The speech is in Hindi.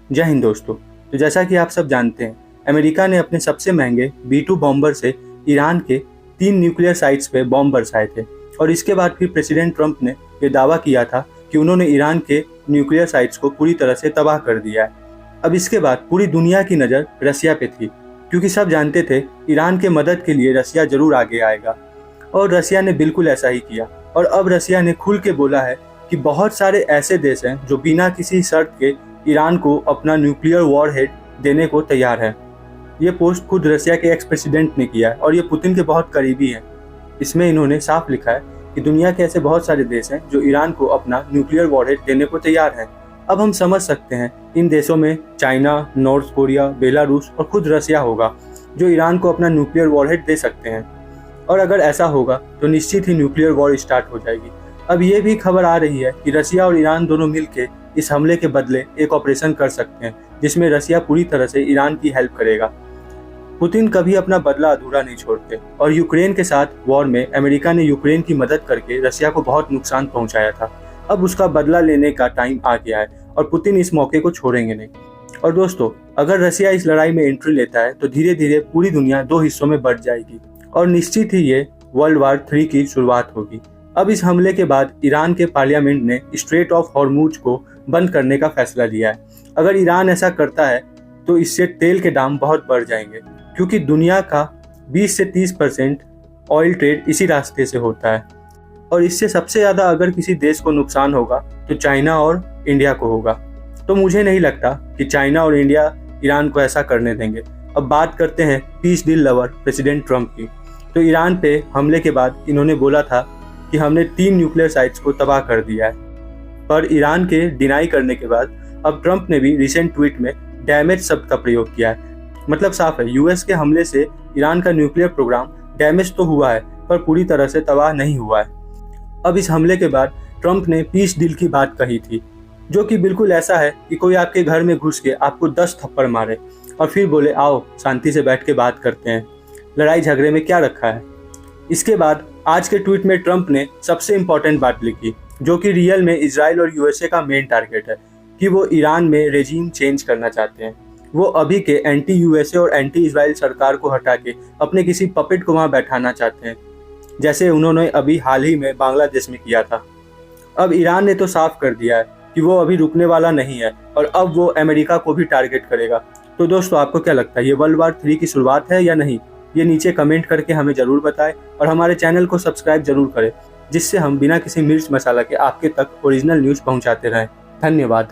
जय हिंद दोस्तों। तो जैसा कि आप सब जानते हैं, अमेरिका ने अपने सबसे महंगे B-2 बॉम्बर से ईरान के 3 न्यूक्लियर साइट्स पे बॉम्ब बरसाए थे और इसके बाद फिर प्रेसिडेंट ट्रंप ने यह दावा किया था कि उन्होंने ईरान के न्यूक्लियर साइट्स को पूरी तरह से तबाह कर दिया है। अब इसके बाद पूरी दुनिया की नज़र रसिया पे थी, क्योंकि सब जानते थे ईरान के मदद के लिए रसिया जरूर आगे आएगा और रसिया ने बिल्कुल ऐसा ही किया। और अब रसिया ने खुल के बोला है कि बहुत सारे ऐसे देश हैं जो बिना किसी शर्त के ईरान को अपना न्यूक्लियर वॉरहेड देने को तैयार है। ये पोस्ट खुद रसिया के एक्स प्रेसिडेंट ने किया है और ये पुतिन के बहुत करीबी हैं। इसमें इन्होंने साफ लिखा है कि दुनिया के ऐसे बहुत सारे देश हैं जो ईरान को अपना न्यूक्लियर वॉरहेड देने को तैयार हैं। अब हम समझ सकते हैं इन देशों में चाइना, नॉर्थ कोरिया, बेलारूस और खुद रसिया होगा जो ईरान को अपना न्यूक्लियर वॉरहेड दे सकते हैं। और अगर ऐसा होगा तो निश्चित ही न्यूक्लियर वॉर स्टार्ट हो जाएगी। अब ये भी खबर आ रही है कि रसिया और ईरान दोनों मिलकर इस हमले के बदले एक ऑपरेशन कर सकते हैं जिसमें रसिया पूरी तरह से ईरान की हेल्प करेगा। पुतिन कभी अपना बदला अधूरा नहीं छोड़ते और यूक्रेन के साथ वॉर में अमेरिका ने यूक्रेन की मदद करके रसिया को बहुत नुकसान पहुंचाया था। अब उसका बदला लेने का टाइम आ गया है और पुतिन इस मौके को छोड़ेंगे नहीं। और दोस्तों, अगर रसिया इस लड़ाई में एंट्री लेता है तो धीरे धीरे पूरी दुनिया 2 हिस्सों में बढ़ जाएगी और निश्चित ही ये वर्ल्ड वार 3 की शुरुआत होगी। अब इस हमले के बाद ईरान के पार्लियामेंट ने स्ट्रेट ऑफ हॉर्मुज को बंद करने का फैसला लिया है। अगर ईरान ऐसा करता है तो इससे तेल के दाम बहुत बढ़ जाएंगे, क्योंकि दुनिया का 20 से 30% ऑयल ट्रेड इसी रास्ते से होता है और इससे सबसे ज़्यादा अगर किसी देश को नुकसान होगा तो चाइना और इंडिया को होगा। तो मुझे नहीं लगता कि चाइना और इंडिया ईरान को ऐसा करने देंगे। अब बात करते हैं peace deal lover president Trump की। तो ईरान पे हमले के बाद इन्होंने बोला था कि हमने 3 न्यूक्लियर साइट्स को तबाह कर दिया है, पर ईरान के डिनाई करने के बाद अब ट्रंप ने भी रिसेंट ट्वीट में डैमेज शब्द का प्रयोग किया है। मतलब साफ है, यूएस के हमले से ईरान का न्यूक्लियर प्रोग्राम डैमेज तो हुआ है पर पूरी तरह से तबाह नहीं हुआ है। अब इस हमले के बाद ट्रंप ने पीस डील की बात कही थी, जो कि बिल्कुल ऐसा है कि कोई आपके घर में घुस के आपको 10 थप्पड़ मारे और फिर बोले आओ शांति से बैठ के बात करते हैं, लड़ाई झगड़े में क्या रखा है। इसके बाद आज के ट्वीट में ट्रंप ने सबसे इम्पोर्टेंट बात लिखी, जो कि रियल में इजराइल और यूएसए का मेन टारगेट है, कि वो ईरान में रेजीम चेंज करना चाहते हैं। वो अभी के एंटी यूएसए और एंटी इजराइल सरकार को हटा के अपने किसी पपेट को वहाँ बैठाना चाहते हैं, जैसे उन्होंने अभी हाल ही में बांग्लादेश में किया था। अब ईरान ने तो साफ कर दिया है कि वो अभी रुकने वाला नहीं है और अब वो अमेरिका को भी टारगेट करेगा। तो दोस्तों, आपको क्या लगता है, ये वर्ल्ड वार 3 की शुरुआत है या नहीं? ये नीचे कमेंट करके हमें ज़रूर बताएं और हमारे चैनल को सब्सक्राइब जरूर करें, जिससे हम बिना किसी मिर्च मसाला के आपके तक ओरिजिनल न्यूज़ पहुंचाते रहें। धन्यवाद।